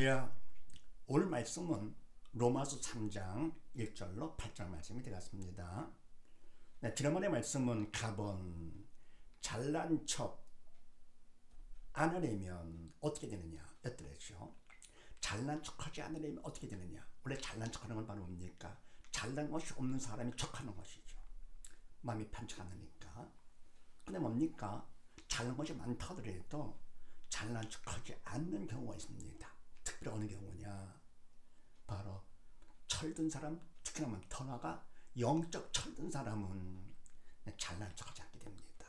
할렐루야. 오늘 말씀은 로마서 3장 1절로 8절 말씀이 되겠습니다. 네, 지난번에 말씀은 갑은 잘난 척 안 하려면 어떻게 되느냐 였더랬죠. 잘난 척하지 않으려면 어떻게 되느냐. 원래 잘난 척하는 건 바로 뭡니까? 잘난 것이 없는 사람이 척하는 것이죠. 마음이 편치 않으니까. 근데 뭡니까? 잘난 것이 많다 하더라도 잘난 척하지 않는 경우가 있습니다. 특별히 어느 경우냐? 바로 철든 사람, 특히나 더 나아가 영적 철든 사람은 잘난 척하지 않게 됩니다.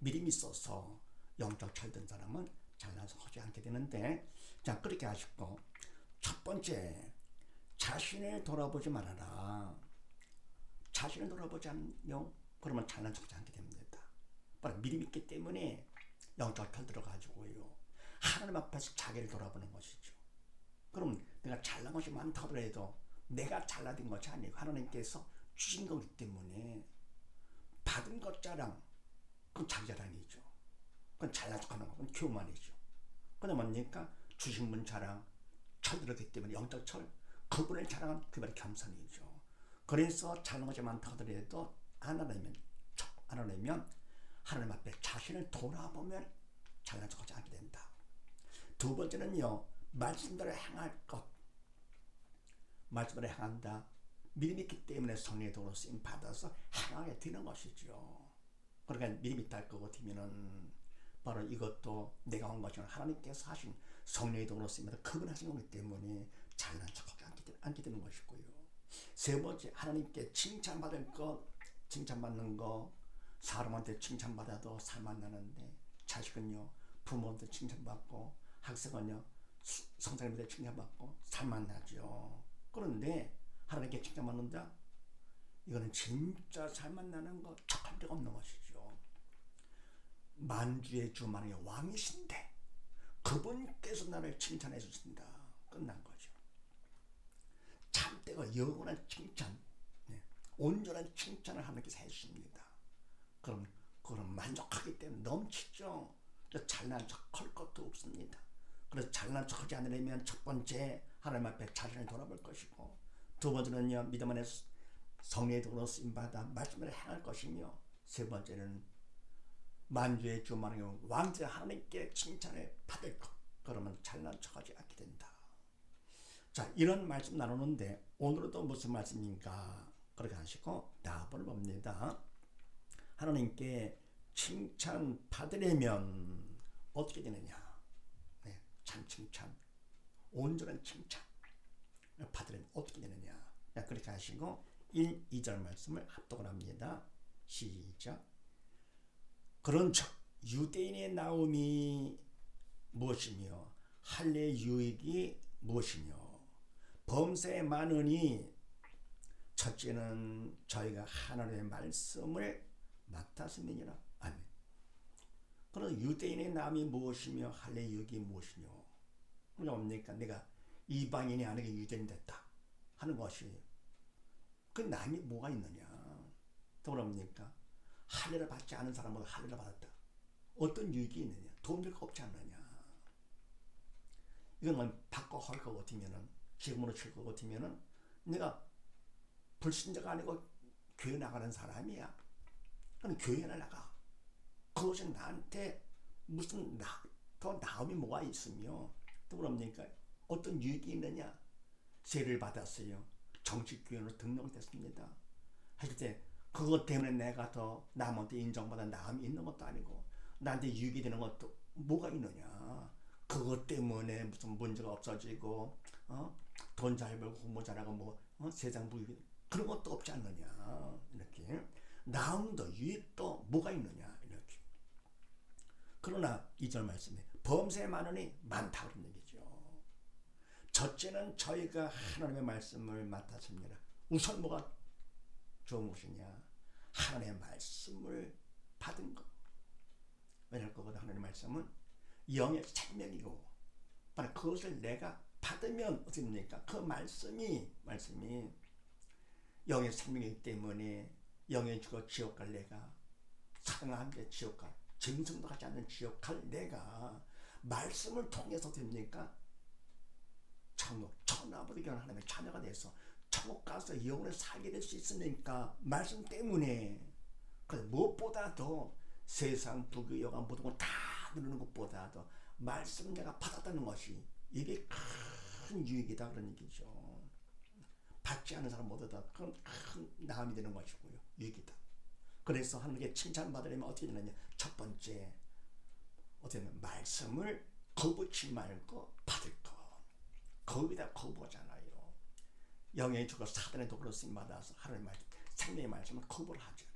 믿음이 있어서 영적 철든 사람은 잘난 척하지 않게 되는데, 자, 그렇게 하시고 첫 번째, 자신을 돌아보지 말아라. 자신을 돌아보지 않으면 그러면 잘난 척하지 않게 됩니다. 바로 믿음 있기 때문에 영적 철 들어가지고요, 하나님 앞에서 자기를 돌아보는 것이죠. 그럼 내가 잘난 것이 많다 하더라도 내가 잘나된 것이 아니고 하나님께서 주신 거기 때문에 받은 것 자랑, 그건 자기 자랑이죠. 그건 잘난 척하는 거, 그건 교만이죠. 근데 뭡니까? 주신 분 자랑, 철들었기 때문에 영적 철, 그분을 자랑한 그 말이 겸손이죠. 그래서 잘난 것이 많다 하더라도 안 하려면 하나님 앞에 자신을 돌아보면 잘난 척하지 않게 된다. 두 번째는요, 말씀대로 행할 것. 말씀대로 행한다. 믿음이 있기 때문에 성령의 도로 쓰임 받아서 행하게 되는 것이죠. 그러니까 믿음이 있다 할 거고 되면은 바로 이것도 내가 한 것이 아니라 하나님께서 하신 성령의 도로 쓰임에서 그분 하신 거기 때문에 잘난 척하지 않게 되는 것이고요. 세 번째, 하나님께 칭찬받을 것, 칭찬받는 거. 사람한테 칭찬받아도 살만 나는데, 자식은요 부모한테 칭찬받고, 학생은요 성장님한테 칭찬받고 살만 나죠. 그런데 하나님께 칭찬받는다? 이거는 진짜 살만 나는 거, 척할 데가 없는 것이죠. 만주의 주 만왕의 왕이신데 그분께서 나를 칭찬해 주신다. 끝난 거죠. 참되고 영원한 칭찬, 온전한 칭찬을 하나님께서 해주십니다. 그럼 그건 만족하기 때문에 넘치죠. 잘난 척할 것도 없습니다. 그래서 잘난 척하지 않으려면 첫 번째, 하나님 앞에 자신을 돌아볼 것이고, 두 번째는요, 믿음 안에 성령의 도로 쓰임받아 말씀을 행할 것이며, 세 번째는 만주의 주 만왕의 왕자 하나님께 칭찬을 받을 것. 그러면 잘난 척하지 않게 된다. 자, 이런 말씀 나누는데 오늘은 또 무슨 말씀인가? 그렇게 하시고 답을 봅니다. 하나님께 칭찬 받으려면 어떻게 되느냐? 네, 참 칭찬, 온전한 칭찬 받으려면 어떻게 되느냐? 그렇게 하시고 1, 2절 말씀을 합독을 합니다. 시작. 그런즉 유대인의 나옴이 무엇이며 할례 유익이 무엇이며 범사에 많으니 첫째는 저희가 하나님의 말씀을 맡았음이니라. 아멘. 그럼 유대인의 남이 무엇이며 할례 유익이 무엇이뇨? 그러니까 뭡니까? 내가 이방인이 아니게 유대인 됐다 하는 것이 그 남이 뭐가 있느냐? 또 그럽니까? 할례를 받지 않은 사람보다 할례를 받았다. 어떤 유익이 있느냐? 도움될 거 없지 않느냐? 이건 받고 할 거 같으면은, 기금으로 칠 거 같으면은 내가 불신자가 아니고 교회 나가는 사람이야. 그럼 교회나 나가. 그것이 나한테 무슨 더 나음이 뭐가 있으며, 또 그럽니까? 어떤 유익이 있느냐? 세를 받았어요. 정식교회로 등록됐습니다. 하실 때 그것 때문에 내가 더 남한테 인정받아 나음이 있는 것도 아니고 나한테 유익이 되는 것도 뭐가 있느냐? 그것 때문에 무슨 문제가 없어지고 돈 잘 벌고 공부 잘하고 세상 부유기 그런 것도 없지 않느냐? 이렇게 나음도 유익도 뭐가 있느냐? 이렇게. 그러나 2절 말씀에 범사에 많으니 많다 그런 얘기죠. 첫째는 저희가 하나님의 말씀을 맡았습니다. 우선 뭐가 좋은 것이냐? 하나님의 말씀을 받은 것. 왜냐할 거거든. 하나님의 말씀은 영의 생명이고, 바로 그것을 내가 받으면 어떻게 됩니까? 그 말씀이 영의 생명이기 때문에 영의 주고 지옥 갈 내가, 사랑하는데 지옥 갈, 짐승도 가지 않는 지옥 갈 내가 말씀을 통해서 됩니까? 천국, 천하보다 하나님의 자녀가 돼서 천국 가서 영원히 살게 될 수 있으니까 말씀 때문에. 그래서 무엇보다도 세상 부귀 영화 모든 걸 다 누르는 것보다도 말씀 내가 받았다는 것이 이게 큰 유익이다 그런 얘기죠. 받지 않은 사람 모두 다 큰 나음이 되는 것이고요. 유익이다. 그래서 하나님께 칭찬받으려면 어떻게 되느냐. 첫 번째 어떻게 되면 말씀을 거부치 말고 받을 것. 거기다 거부하잖아요. 영의 주가 사단의 도구로 쓰임받아서 하나님의 말씀, 생명의 말씀을 거부를 하죠.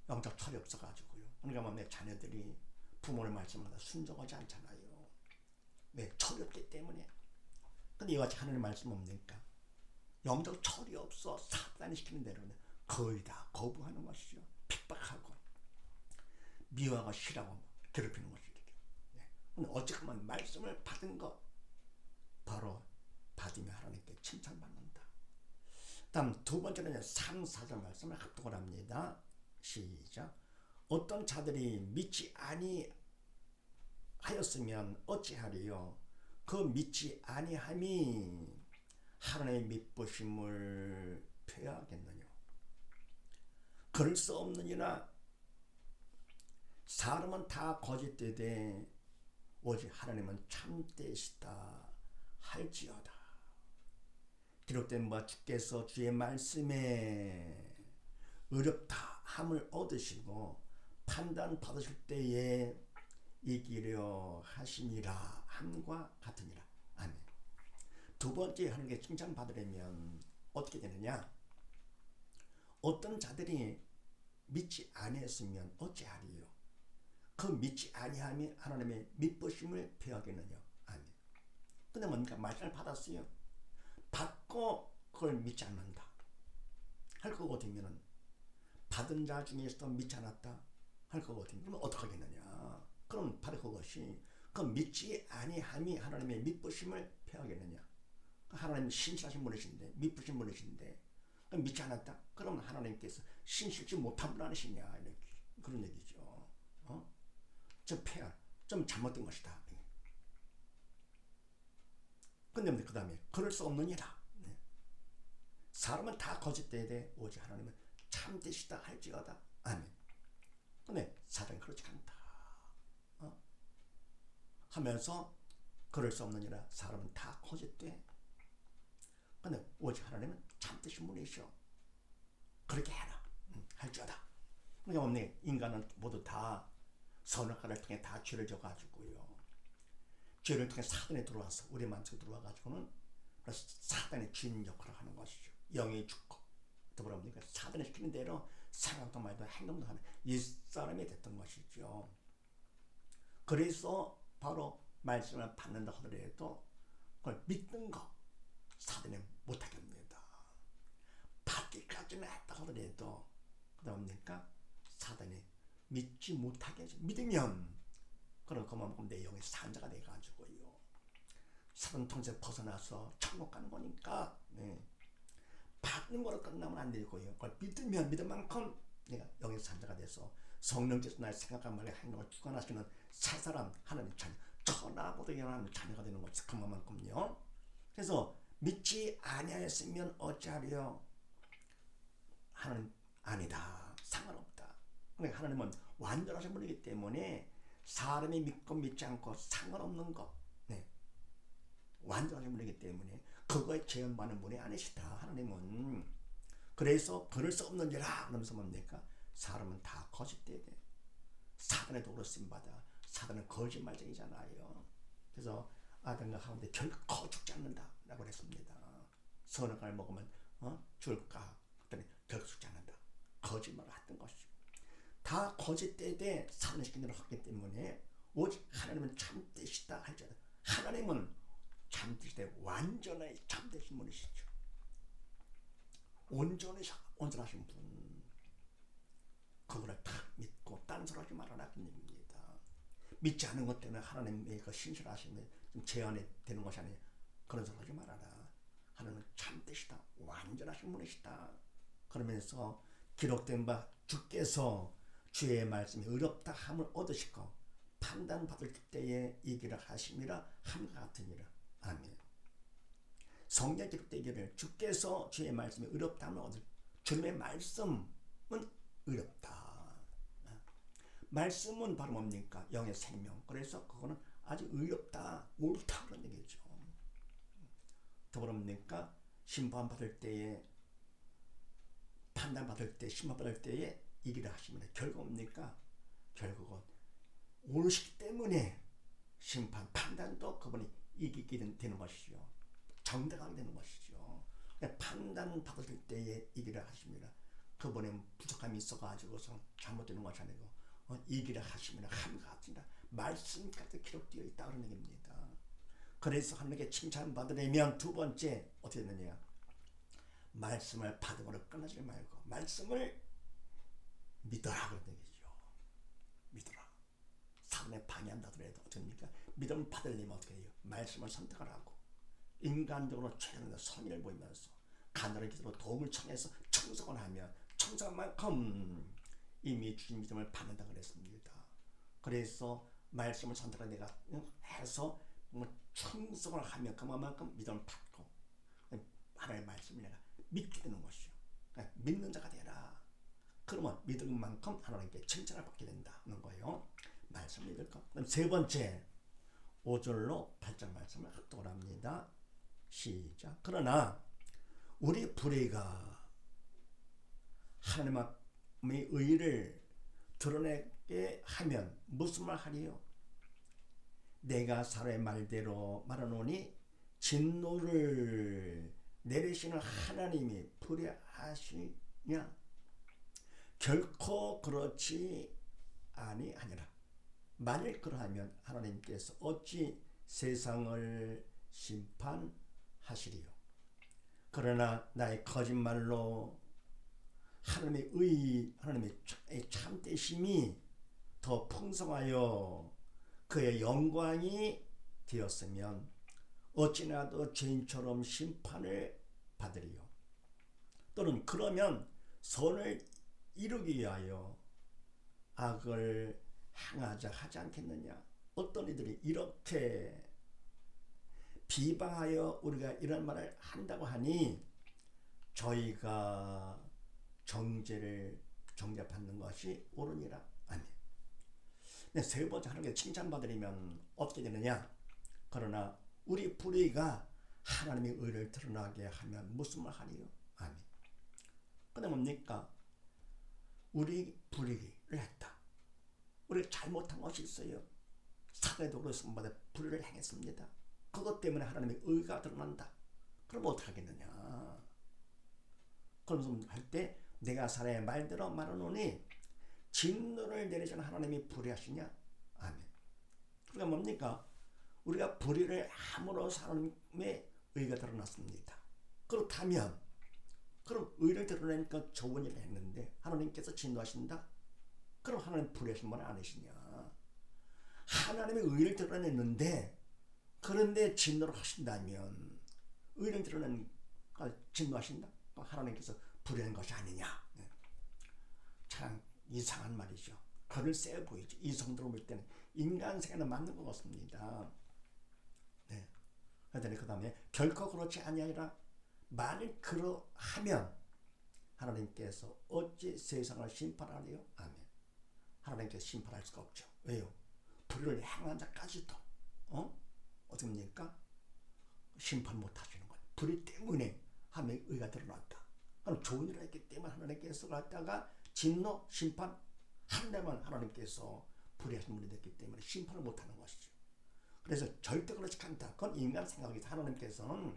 영적 철이 없어가지고요. 그러니까 내 자녀들이 부모의 말씀을 순종하지 않잖아요. 왜? 철이 없기 때문에. 근데 이와 같이 하나님의 말씀 없으니까 영적 철이 없어 사단이 시키는 대로 거의 다 거부하는 것이죠. 핍박하고 미워하고 싫어하고 괴롭히는 것이죠. 근데 어찌하면 말씀을 받은 것 바로 받으며 하나님께 칭찬받는다. 다음 두 번째는 3, 4절 말씀을 합독을 합니다. 시작. 어떤 자들이 믿지 아니하였으면 어찌하리요. 그 믿지 아니함이 하나님의 믿으심을 폐하겠느냐. 그럴 수 없느니라. 사람은 다 거짓되되 오직 하나님은 참되시다 할지어다. 기록된 바 주께서 주의 말씀에 의롭다 함을 얻으시고 판단 받으실 때에 이기려 하시니라 함과 같으니라. 아멘. 두 번째 하나님께 칭찬 받으려면 어떻게 되느냐. 어떤 자들이 믿지 아니했으면 어찌하리요. 그 믿지 아니함이 하나님의 믿으심을 폐하겠느냐. 아멘. 근데 뭡니까? 말씀을 받았어요. 받고 그걸 믿지 않는다. 할 거거든요. 받은 자 중에서도 믿지 않았다. 할 거거든요. 그럼 어떻게 하겠느냐. 그럼 바로 그것이 그 믿지 아니함이 하나님의 믿으심을 폐하겠느냐. 하나님 신실하신 분이신데 믿으신 분이신데 믿지 않았다. 그럼 하나님께서 신실지 못한 분 아니시냐. 이렇게 그런 얘기죠. 좀 잘못된 것이다. 근데 그 다음에 그럴 수 없느니라. 사람은 다 거짓되되 오직 하나님은 참되시다 할지어다. 아멘. 근데 사람은 그렇지 않다. 하면서 그럴 수 없느니라. 사람은 다 거짓돼. 근데 오직 하나님은 참되신 분이시오. 그렇게 해라. 할지어다. 그러니까 인간은 모두 다 선악과를 통해 다 죄를 져가지고요. 죄를 통해 사단에 들어와서 우리 마음속에 들어와가지고는 사단의 주인 역할을 하는 것이죠. 영이 죽고 더불어 사단이 시키는 대로 생각도 말도 행동도 하는 이 사람이 됐던 것이죠. 그래서 바로 말씀을 받는다 하더라도 그걸 믿는 거 사단이 못하게 합니다. 받기까지는 했다 하더라도 그러니까 사단이 믿지 못하게 해서 믿으면 그럼 그만큼 내 영의 산자가 돼가지고요. 사단 통제 벗어나서 천국 가는 거니까 받는 거로 끝나면 안 되고요. 그걸 믿으면 믿을 만큼 내가 영의 산자가 돼서 성령께서 나의 생각과 말의 행동을 주관하시는 새 사람 하나님 자녀 천하보다 연한 자녀가 되는 것이 그만큼요. 그래서 믿지 아니하였으면 어찌하려. 하나님 아니다. 상관없다. 그러니까 하나님은 완전하신 분이기 때문에 사람이 믿고 믿지 않고 상관없는 것. 완전하신 분이기 때문에 그거에 제한받는 분이 아니시다. 하나님은. 그래서 그럴 수 없는지라 그러면서 뭡니까? 사람은 다 거짓되대. 사단의 도구로 쓰임받아. 사단은 거짓말쟁이잖아요. 그래서 아담과 하와인데 결코 죽지 않는다 라고 했습니다. 선악과를 먹으면 죽을까? 그랬더니 결코 죽지 않는다. 거짓말을 했던 것이죠. 다 거짓되되 사단을 시킨 대로 했기 때문에 오직 하나님은 참되시다 할지어다. 하나님은 참되시되 완전히 참되신 분이시죠. 온전하신 분. 그거를 다 믿고 딴소리하지 말아라 그 얘기입니다. 믿지 않은 것 때문에 하나님의 그 신실하심에 좀 제한이 되는 것이 아니에요. 그런 소리 하지 말아라. 하나님은 참되시다. 완전하신 분이시다. 그러면서 기록된 바 주께서 주의 말씀에 의롭다 함을 얻으시고 판단받을 때에 이기라 하심이라 함과 같으니라. 아멘. 성경 기록되기를 주께서 주의 말씀이 의롭다면 어디 주님의 말씀은 의롭다. 말씀은 바로 뭡니까? 영의 생명. 그래서 그거는 아주 의롭다, 옳다 그런 얘기죠. 더불어 뭡니까? 심판받을 때에, 판단받을 때, 심판받을 때에 이기를 하십니다. 결국 뭡니까? 결국은 옳으시기 때문에 심판, 판단도 그분이 이기게 되는 것이죠. 정당하게 되는 것이죠. 판단받을 때에 이기를 하십니다. 그분의 부족함이 있어가지고서 잘못되는 것이 아니고 이기를 하십니다. 함같습니다. 말씀까지 기록되어 있다 그런 얘기입니다. 그래서 하나님께 칭찬받으려면 두 번째 어떻게 되느냐? 말씀을 받음으로 끝나지 말고 말씀을 믿어라 그런 얘기죠. 믿어라. 사단에 방해한다 하더라도 어떻습니까? 믿음을 받으려면 어떻게 해요? 말씀을 선택을 하고 인간적으로 최선의 선의를 보이면서 간절히 기도로 도움을 청해서 청성을 하면 청성한 만큼 이미 주신 믿음을 받는다 그랬습니다. 그래서 말씀을 선택을 내가 해서 충성을 하면 그만큼 믿음을 받고 하나님의 말씀을 내가 믿게 되는 것이죠. 믿는 자가 되라. 그러면 믿은 만큼 하나님께 칭찬을 받게 된다는 거예요. 말씀 믿을 것. 그럼 세 번째 5절로 8절 말씀을 합독을 합니다. 시작. 그러나 우리 불의가 하나님의 의를 드러내게 하면 무슨 말 하리요? 내가 사람의 말대로 말하노니 진노를 내리시는 하나님이 불의하시냐? 결코 그렇지 아니하니라. 만일 그러하면 하나님께서 어찌 세상을 심판하시리요? 그러나 나의 거짓말로 하나님의 참되심이 더 풍성하여 그의 영광이 되었으면 어찌나도 죄인처럼 심판을 받으리요? 또는 그러면 선을 이루기 위하여 악을 행하자 하지 않겠느냐? 어떤 이들이 이렇게 비방하여 우리가 이런 말을 한다고 하니 저희가 정죄받는 것이 옳으니라. 아멘. 세 번째 하나님께 칭찬받으려면 어떻게 되느냐? 그러나 우리 불의가 하나님의 의를 드러나게 하면 무슨 말 하리요? 아멘. 근데 뭡니까? 우리 불의를 했다. 우리가 잘못한 것이 있어요. 사단의 도구로 선받아 불의를 행했습니다. 그것 때문에 하나님의 의가 드러난다. 그럼 어떻게 하겠느냐? 그러면서 할 때 내가 사람의 말대로 말하노니 진노를 내리시는 하나님이 불의하시냐? 아멘. 그러니까 뭡니까? 우리가 불의를 함으로써 하나님의 의가 드러났습니다. 그렇다면 그럼 의를 드러내니까 좋은 일을 했는데 하나님께서 진노하신다? 그럼 하나님 불의하신 분 아니시냐? 하나님의 의를 드러냈는데 그런데 진노를 하신다면 의를 드러낸 진노하신다? 하나님께서 불의한 것이 아니냐? 참 이상한 말이죠. 그를 세 보이죠. 이 정도로 볼 때는 인간 생각은 맞는 것 같습니다. 네. 그랬더니 그 다음에 결코 그렇지 아니하리라. 만일 그러하면 하나님께서 어찌 세상을 심판하리요? 아멘. 하나님께서 심판할 수가 없죠. 왜요? 불의를 행한 자까지도 어떻습니까? 심판 못 하시는 거예요. 불의 때문에 하나님의 의가 드러났다. 그럼 좋은 일을 했기 때문에 하나님께서 갖다가 진노, 심판 한다면 하나님께서 불의하신 분이 됐기 때문에 심판을 못하는 것이죠. 그래서 절대 그렇지 않다. 그건 인간 생각이죠. 하나님께서는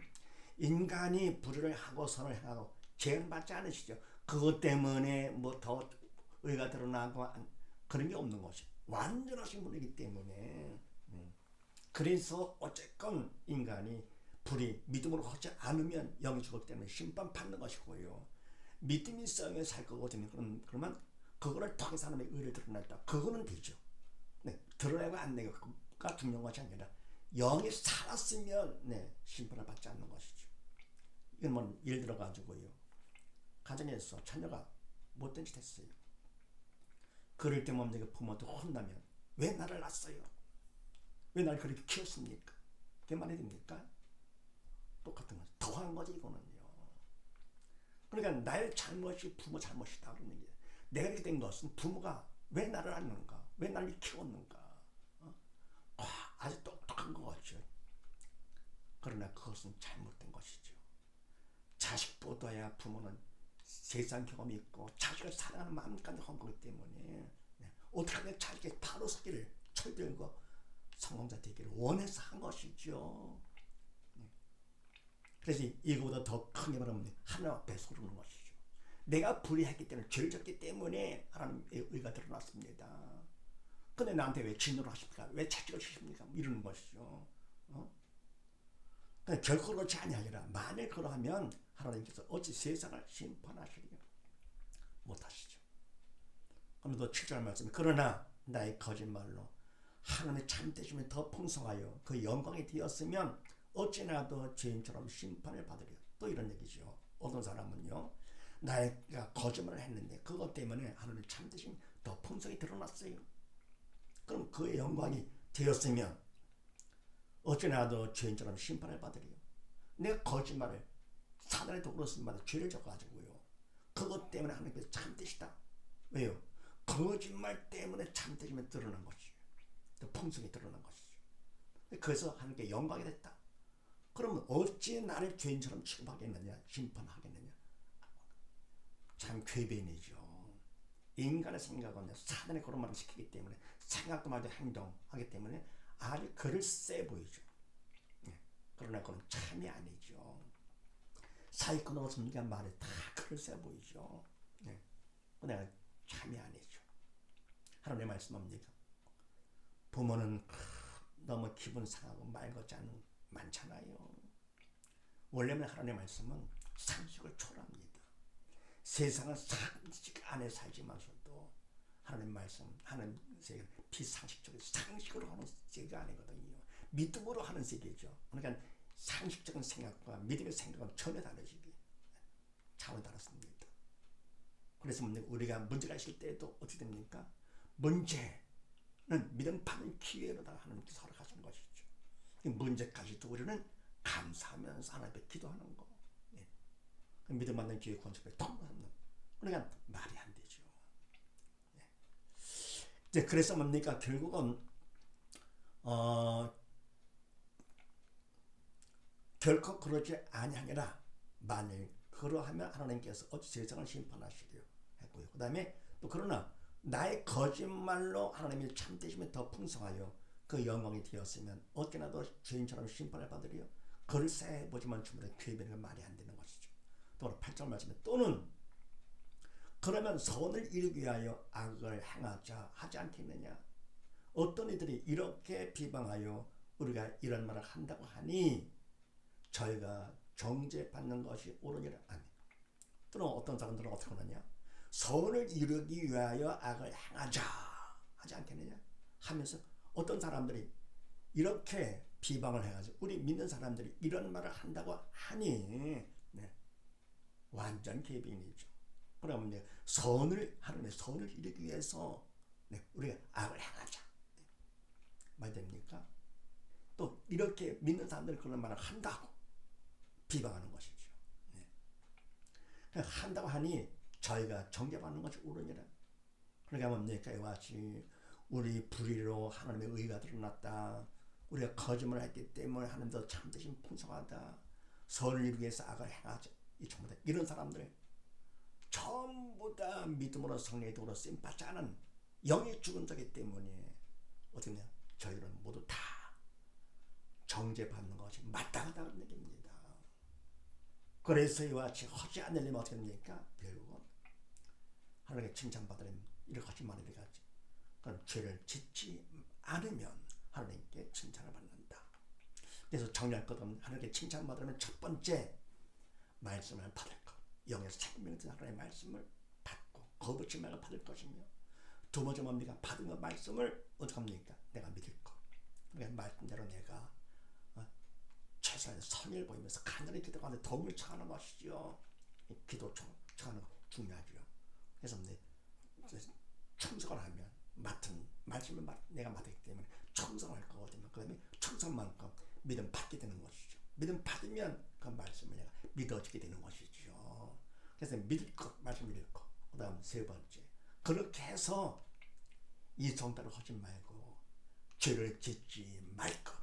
인간이 불의를 하고 선을 행하고 죄는 받지 않으시죠. 그것 때문에 뭐 더 의가 드러나고 그런 게 없는 것이죠. 완전하신 분이기 때문에 그래서 어쨌건 인간이 불의, 믿음으로 하지 않으면 영이 죽었기 때문에 심판받는 것이고요. 믿음이 있어야 살 거거든요. 그러면 그거를 통해서 하나님의 의를 드러냈다. 그거는 되죠. 네, 드러내고 안 내고가 중요한 것이 아니라 영이 살았으면 심판을 받지 않는 것이죠. 이건 뭐 예를 들어 가지고요. 가정에서 자녀가 못된 짓 했어요. 그럴 때 뭡니까? 부모도 혼나면 왜 나를 낳았어요? 왜 나를 그렇게 키웠습니까? 그게 말이 됩니까? 똑같은 거죠. 더 당한 거지 이거는요. 그러니까 나의 잘못이 부모 잘못이다 그런 얘기예요. 내가 이렇게 된 것은 부모가 왜 나를 낳는가, 왜 나를 키웠는가. 아주 똑똑한 것 같죠. 그러나 그것은 잘못된 것이죠. 자식보다야 부모는 세상 경험이 있고 자식을 사랑하는 마음까지 한 거기 때문에 어떻게 하면 자식이 바로 서기를 철들고 성공자 되기를 원해서 한 것이죠. 그래서 이거보다 더 큰 게 말하면 하나님 앞에 서르는 것이죠. 내가 불의했기 때문에 죄를 졌기 때문에 하나님의 의가 드러났습니다. 근데 나한테 왜 진노를 하십니까? 왜 채찍을 치십니까? 이러는 것이죠. 결코 그렇지 아니하리라. 만일 그러하면 하나님께서 어찌 세상을 심판하시리요? 못하시죠. 그러면서 7절 말씀, 그러나 나의 거짓말로 하나님의 참되심이 더 풍성하여 그 영광이 되었으면 어찌나도 죄인처럼 심판을 받으리요. 또 이런 얘기죠. 어떤 사람은요, 나가 거짓말을 했는데 그것 때문에 하나님의 참되심이 더 풍성히 드러났어요. 그럼 그의 영광이 되었으면 어찌나도 죄인처럼 심판을 받으리요. 내가 거짓말을 사단의 도구로 쓴마다 죄를 져가지고요, 그것 때문에 하나님께서 참되시다. 왜요? 거짓말 때문에 참되심이 드러난 것이죠. 또 풍성이 드러난 것이죠. 그래서 하나님께 영광이 됐다. 그러면 어찌 나를 죄인처럼 취급하겠느냐, 심판하겠느냐. 참 궤변이죠. 인간의 생각은 사단의 그런 말을 시키기 때문에 생각도 말도 행동하기 때문에 아주 글을 세 보이죠. 그러나 그건 참이 아니죠. 사기꾼 없습니까? 말이 다 글을 세 보이죠. 그러나 참이 아니죠. 하나님의 말씀합니다. 부모는 너무 기분 상하고 말 같지 않은 많잖아요. 원래는 하나님의 말씀은 상식을 초월합니다. 세상은 상식 안에 살지만서도 하나님 말씀, 하나님 세계는 비상식적인 상식으로 하는 세계가 아니거든요. 믿음으로 하는 세계죠. 그러니까 상식적인 생각과 믿음의 생각은 전혀 다르시기 차원이 다릅니다. 그래서 우리가 문제가 있을 때에도 어떻게 됩니까? 문제는 믿음 받는 기회로다 하나님께서 허락하신 것이죠. 문제까지도 우리는 감사하면서 하나님 앞에 기도하는 거. 믿음 받는 기회 권속에 통하는. 그러니까 말이 안 되죠. 이제 그래서 뭡니까? 결국은 결코 그러지 아니하니라. 만일 그러하면 하나님께서 어찌 세상을 심판하시리요 했고요. 그 다음에 또 그러나 나의 거짓말로 하나님의 참되심이 더 풍성하여 그 영광이 되었으면 어찌나 더 죄인처럼 심판을 받으리요. 글쎄 보지만 주문에 궤변이 말이 안 되는 것이죠. 또 8절 말씀에 또는 그러면 선을 이루기 위하여 악을 행하자 하지 않겠느냐. 어떤 이들이 이렇게 비방하여 우리가 이런 말을 한다고 하니 저희가 정죄받는 것이 옳으니라. 아니. 또는 어떤 사람들은 어떻게 하느냐. 선을 이루기 위하여 악을 행하자 하지 않겠느냐 하면서 어떤 사람들이 이렇게 비방을 해가지고 우리 믿는 사람들이 이런 말을 한다고 하니 완전 개빈이죠. 그러면 하나님의 선을 이루기 위해서 우리가 악을 행하자 말 됩니까? 또 이렇게 믿는 사람들이 그런 말을 한다고 비방하는 것이죠. 한다고 하니 저희가 정죄받는 것이 옳으니라. 그러니까 뭡니까? 이와 같이 우리 불의로 하나님의 의가 드러났다. 우리가 거짓말을 했기 때문에 하나님도 참되심 풍성하다. 선을 이루기 위해서 악을 행하자. 이 전부 다 이런 사람들 전부 다 믿음으로 성령의 도로 쓰임받지 않은 영이 죽은 자이기 때문에 어떻게 하냐? 저희는 모두 다 정죄받는 것이 마땅하다는 얘기입니다. 그래서 이와 같이 하지 않으려면 어떻게 됩니까? 결국은 하나님께 칭찬받으려면 이렇게 하지 말아야 되겠지. 그럼 죄를 짓지 않으면 하나님께 칭찬을 받는다. 그래서 정리할 것 없는 하나님께 칭찬받으려면 첫 번째 말씀을 받을 것. 영에서 생명의 하나님의 말씀을 받고 거부치 말고 받을 것이며 두 번째 뭡니까? 받은 것 말씀을 어떻게 합니까? 내가 믿을 것. 그러니까 말씀대로 내가 최선의 선을 보이면서 간절히 기도하는데 도움을 청하는 것이죠. 기도 청하는 거 중요하죠. 그래서 충성을 하면 맡은 말씀을 내가 맡았기 때문에 충성할 거거든요. 그 다음에 충성만큼 믿음 받게 되는 것이죠. 믿음 받으면 그 말씀을 내가 믿어지게 되는 것이죠. 그래서 믿을 것, 말씀 믿을 것. 그 다음 세 번째, 그렇게 해서 이 성달을 하지 말고 죄를 짓지 말 것.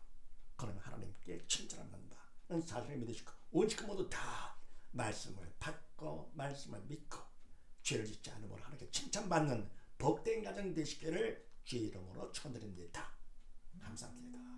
그러면 하나님께 칭찬합니다. 사실을 믿으시고 오직 모두 다 말씀을 받고 말씀을 믿고 죄를 짓지 않으므로 하나님께 칭찬받는 복된 가정 되시기를 주의 이름으로 축원드립니다. 감사합니다.